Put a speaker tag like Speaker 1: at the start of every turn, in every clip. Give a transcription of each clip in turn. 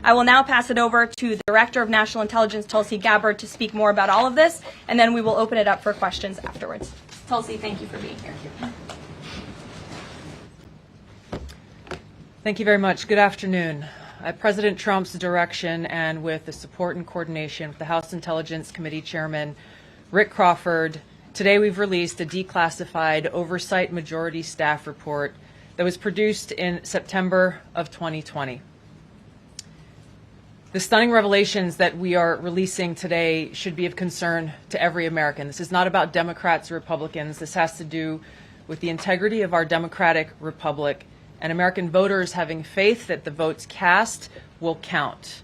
Speaker 1: I will now pass it over to the Director of National Intelligence, Tulsi Gabbard, to speak more about all of this, and then we will open it up for questions afterwards. Tulsi, thank you for being here.
Speaker 2: Thank you very much. Good afternoon. At President Trump's direction and with the support and coordination with the House Intelligence Committee Chairman Rick Crawford, today we've released a declassified Oversight Majority Staff report that was produced in September of 2020. The stunning revelations that we are releasing today should be of concern to every American. This is not about Democrats or Republicans. This has to do with the integrity of our democratic republic and American voters having faith that the votes cast will count.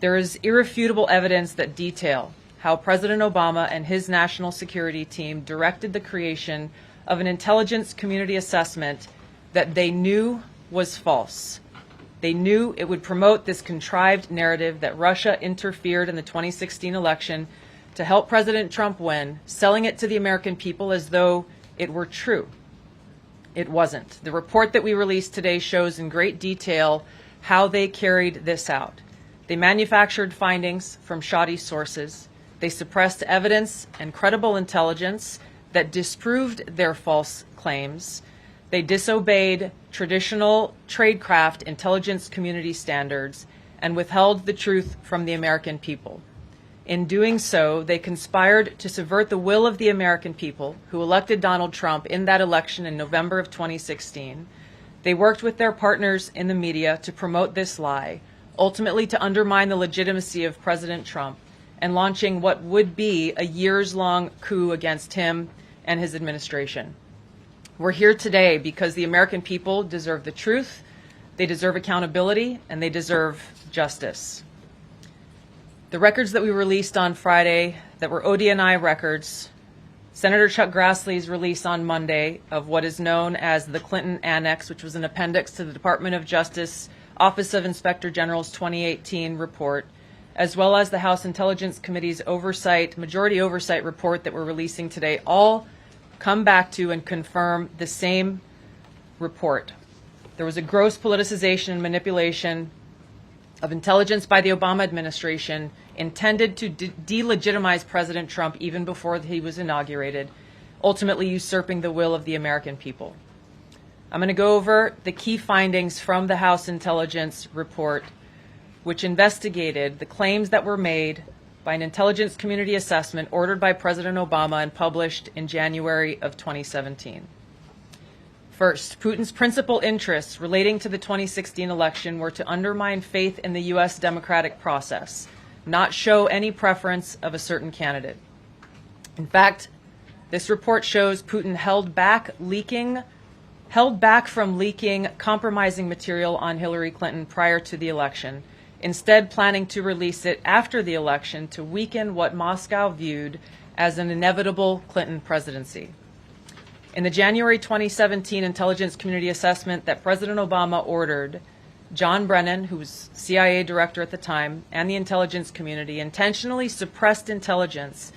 Speaker 2: There is irrefutable evidence that detail how President Obama and his national security team directed the creation of an intelligence community assessment that they knew was false. They knew it would promote this contrived narrative that Russia interfered in the 2016 election to help President Trump win, selling it to the American people as though it were true. It wasn't. The report that we released today shows in great detail how they carried this out. They manufactured findings from shoddy sources. They suppressed evidence and credible intelligence that disproved their false claims. They disobeyed traditional tradecraft intelligence community standards and withheld the truth from the American people. In doing so, they conspired to subvert the will of the American people who elected Donald Trump in that election in November of 2016. They worked with their partners in the media to promote this lie, ultimately to undermine the legitimacy of President Trump and launching what would be a years-long coup against him and his administration. We're here today because the American people deserve the truth, they deserve accountability, and they deserve justice. The records that we released on Friday that were ODNI records, Senator Chuck Grassley's release on Monday of what is known as the Clinton Annex, which was an appendix to the Department of Justice Office of Inspector General's 2018 report, as well as the House Intelligence Committee's majority oversight report that we're releasing today, all come back to and confirm the same report. There was a gross politicization and manipulation of intelligence by the Obama administration intended to delegitimize President Trump even before he was inaugurated, ultimately usurping the will of the American people. I'm going to go over the key findings from the House Intelligence report, which investigated the claims that were made by an intelligence community assessment ordered by President Obama and published in January of 2017. First, Putin's principal interests relating to the 2016 election were to undermine faith in the U.S. democratic process, not show any preference of a certain candidate. In fact, this report shows Putin held back from leaking compromising material on Hillary Clinton prior to the election, instead planning to release it after the election to weaken what Moscow viewed as an inevitable Clinton presidency. In the January 2017 intelligence community assessment that President Obama ordered, John Brennan, who was CIA director at the time, and the intelligence community intentionally suppressed intelligence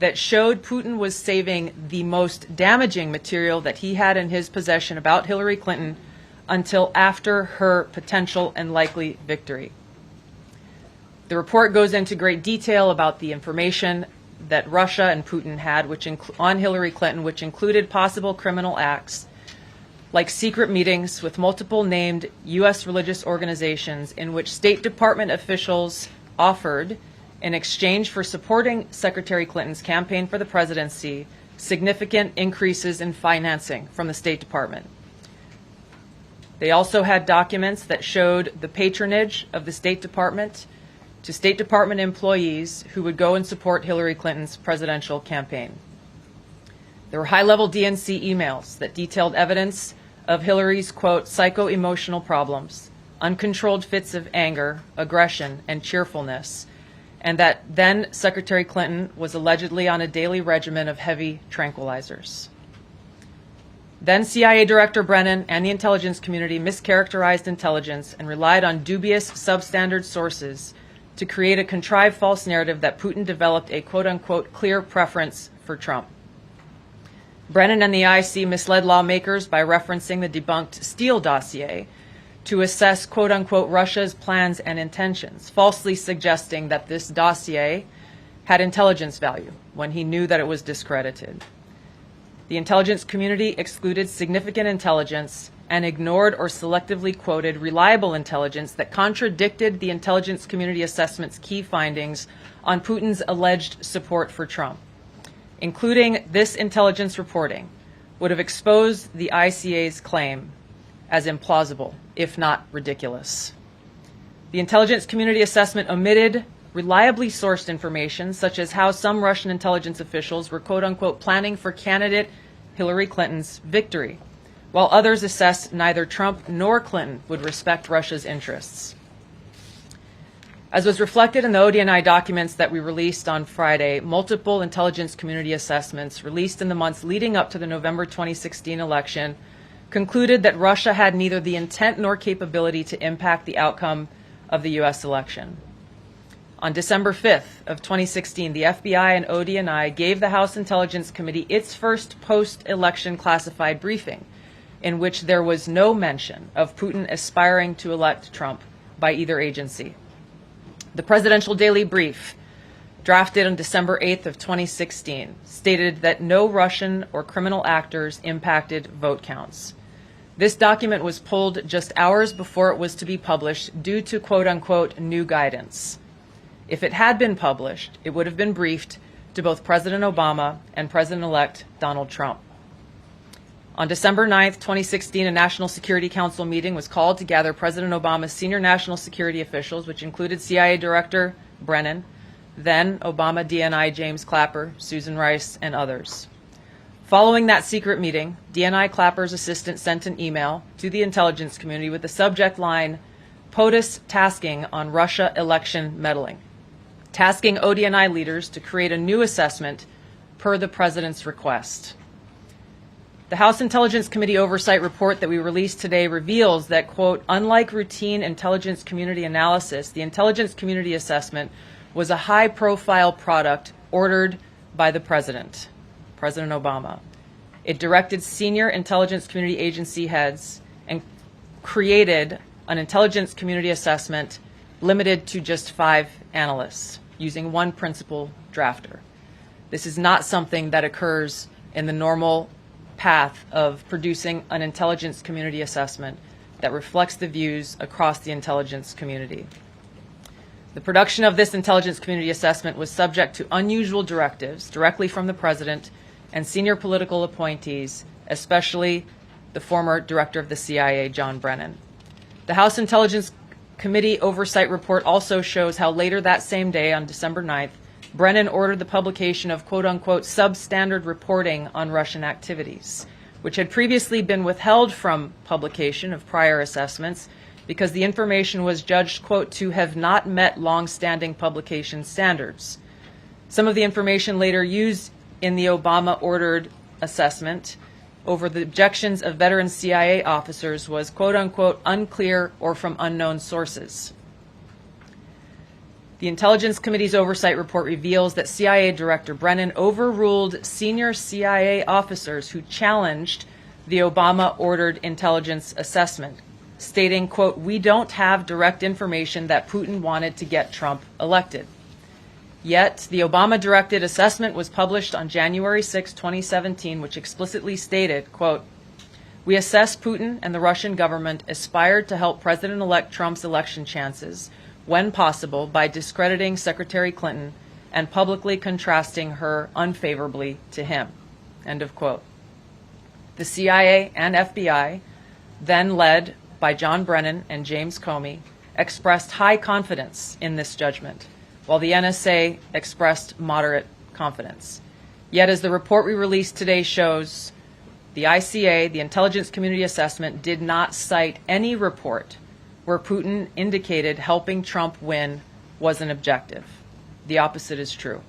Speaker 2: that showed Putin was saving the most damaging material that he had in his possession about Hillary Clinton until after her potential and likely victory. The report goes into great detail about the information that Russia and Putin had on Hillary Clinton, which included possible criminal acts like secret meetings with multiple named U.S. religious organizations in which State Department officials offered, in exchange for supporting Secretary Clinton's campaign for the presidency, significant increases in financing from the State Department. They also had documents that showed the patronage of the State Department to State Department employees who would go and support Hillary Clinton's presidential campaign. There were high-level DNC emails that detailed evidence of Hillary's, quote, psycho-emotional problems, uncontrolled fits of anger, aggression, and cheerfulness, and that then Secretary Clinton was allegedly on a daily regimen of heavy tranquilizers. Then CIA Director Brennan and the intelligence community mischaracterized intelligence and relied on dubious substandard sources to create a contrived false narrative that Putin developed a quote-unquote clear preference for Trump. Brennan and the IC misled lawmakers by referencing the debunked Steele dossier to assess, quote unquote, Russia's plans and intentions, falsely suggesting that this dossier had intelligence value when he knew that it was discredited. The intelligence community excluded significant intelligence and ignored or selectively quoted reliable intelligence that contradicted the intelligence community assessment's key findings on Putin's alleged support for Trump. Including this intelligence reporting would have exposed the ICA's claim as implausible, if not ridiculous. The intelligence community assessment omitted reliably sourced information, such as how some Russian intelligence officials were, quote unquote, planning for candidate Hillary Clinton's victory, while others assessed neither Trump nor Clinton would respect Russia's interests. As was reflected in the ODNI documents that we released on Friday, multiple intelligence community assessments released in the months leading up to the November 2016 election concluded that Russia had neither the intent nor capability to impact the outcome of the U.S. election. On December 5th of 2016, the FBI and ODNI gave the House Intelligence Committee its first post-election classified briefing, in which there was no mention of Putin aspiring to elect Trump by either agency. The Presidential Daily Brief, drafted on December 8th of 2016, stated that no Russian or criminal actors impacted vote counts. This document was pulled just hours before it was to be published due to, quote unquote, new guidance. If it had been published, it would have been briefed to both President Obama and President-elect Donald Trump. On December 9th, 2016, a National Security Council meeting was called to gather President Obama's senior national security officials, which included CIA Director Brennan, then Obama DNI James Clapper, Susan Rice, and others. Following that secret meeting, DNI Clapper's assistant sent an email to the intelligence community with the subject line, POTUS tasking on Russia election meddling, tasking ODNI leaders to create a new assessment per the president's request. The House Intelligence Committee Oversight Report that we released today reveals that, quote, unlike routine intelligence community analysis, the intelligence community assessment was a high-profile product ordered by the President Obama. It directed senior intelligence community agency heads and created an intelligence community assessment limited to just 5 analysts, using one principal drafter. This is not something that occurs in the normal path of producing an intelligence community assessment that reflects the views across the intelligence community. The production of this intelligence community assessment was subject to unusual directives directly from the President and senior political appointees, especially the former director of the CIA, John Brennan. The House Intelligence Committee Oversight Report also shows how later that same day, on December 9th, Brennan ordered the publication of, quote unquote, substandard reporting on Russian activities, which had previously been withheld from publication of prior assessments because the information was judged, quote, to have not met long-standing publication standards. Some of the information later used in the Obama-ordered assessment over the objections of veteran CIA officers was, quote unquote, unclear or from unknown sources. The Intelligence Committee's Oversight Report reveals that CIA Director Brennan overruled senior CIA officers who challenged the Obama-ordered intelligence assessment, stating, quote, we don't have direct information that Putin wanted to get Trump elected. Yet, the Obama-directed assessment was published on January 6, 2017, which explicitly stated, quote, we assess Putin and the Russian government aspired to help President-elect Trump's election chances when possible by discrediting Secretary Clinton and publicly contrasting her unfavorably to him, end of quote. The CIA and FBI, then led by John Brennan and James Comey, expressed high confidence in this judgment, while the NSA expressed moderate confidence. Yet, as the report we released today shows, the ICA, the Intelligence Community Assessment, did not cite any report where Putin indicated helping Trump win was an objective. The opposite is true.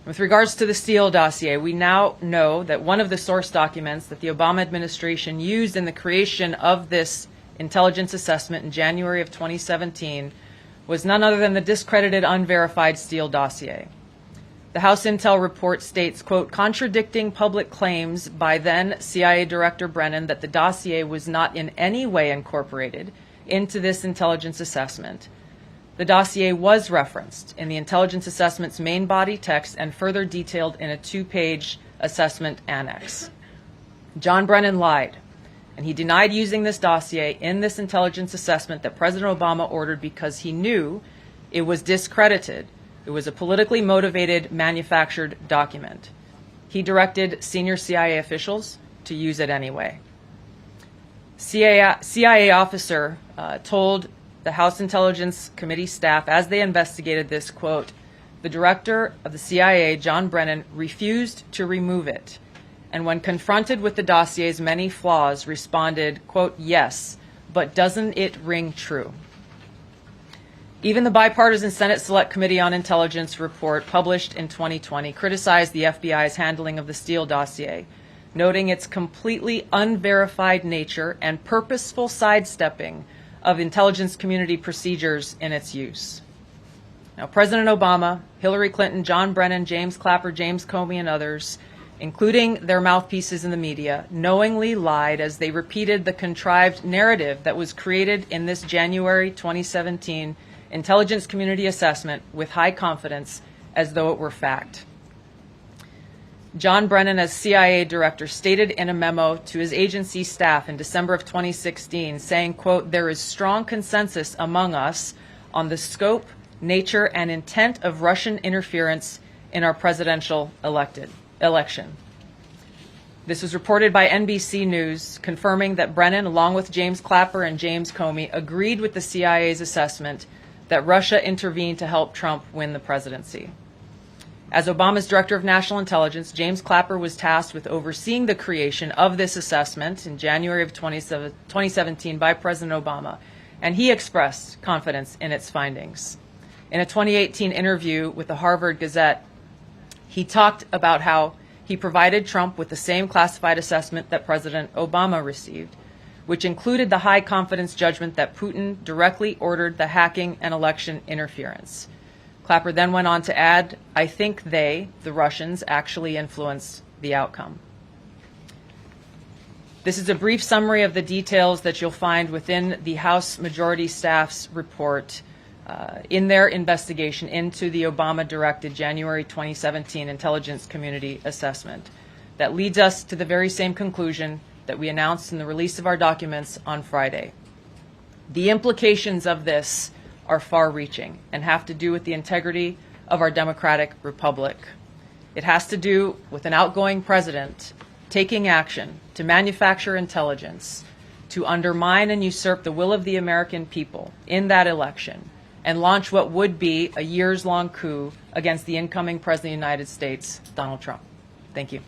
Speaker 2: With regards to the Steele dossier, we now know that one of the source documents that the Obama administration used in the creation of this intelligence assessment in January of 2017 was none other than the discredited, unverified Steele dossier. The House Intel report states, quote, contradicting public claims by then CIA Director Brennan that the dossier was not in any way incorporated into this intelligence assessment. The dossier was referenced in the intelligence assessment's main body text and further detailed in a 2-page assessment annex. John Brennan lied, and he denied using this dossier in this intelligence assessment that President Obama ordered because he knew it was discredited. It was a politically motivated, manufactured document. He directed senior CIA officials to use it anyway. CIA officer told the House Intelligence Committee staff as they investigated this, quote, the director of the CIA, John Brennan, refused to remove it, and when confronted with the dossier's many flaws, responded, quote, yes, but doesn't it ring true? Even the bipartisan Senate Select Committee on Intelligence report published in 2020 criticized the FBI's handling of the Steele dossier, noting its completely unverified nature and purposeful sidestepping of intelligence community procedures in its use. Now, President Obama, Hillary Clinton, John Brennan, James Clapper, James Comey, and others, including their mouthpieces in the media, knowingly lied as they repeated the contrived narrative that was created in this January 2017 intelligence community assessment with high confidence as though it were fact. John Brennan, as CIA director, stated in a memo to his agency staff in December of 2016, saying, quote, there is strong consensus among us on the scope, nature, and intent of Russian interference in our presidential election. This was reported by NBC News, confirming that Brennan, along with James Clapper and James Comey, agreed with the CIA's assessment that Russia intervened to help Trump win the presidency. As Obama's Director of National Intelligence, James Clapper was tasked with overseeing the creation of this assessment in January of 2017 by President Obama, and he expressed confidence in its findings. In a 2018 interview with the Harvard Gazette, he talked about how he provided Trump with the same classified assessment that President Obama received, which included the high confidence judgment that Putin directly ordered the hacking and election interference. Clapper then went on to add, I think they, the Russians, actually influenced the outcome. This is a brief summary of the details that you'll find within the House Majority Staff's report in their investigation into the Obama-directed January 2017 Intelligence Community Assessment that leads us to the very same conclusion that we announced in the release of our documents on Friday. The implications of this are far-reaching and have to do with the integrity of our democratic republic. It has to do with an outgoing president taking action to manufacture intelligence, to undermine and usurp the will of the American people in that election, and launch what would be a years-long coup against the incoming President of the United States, Donald Trump. Thank you.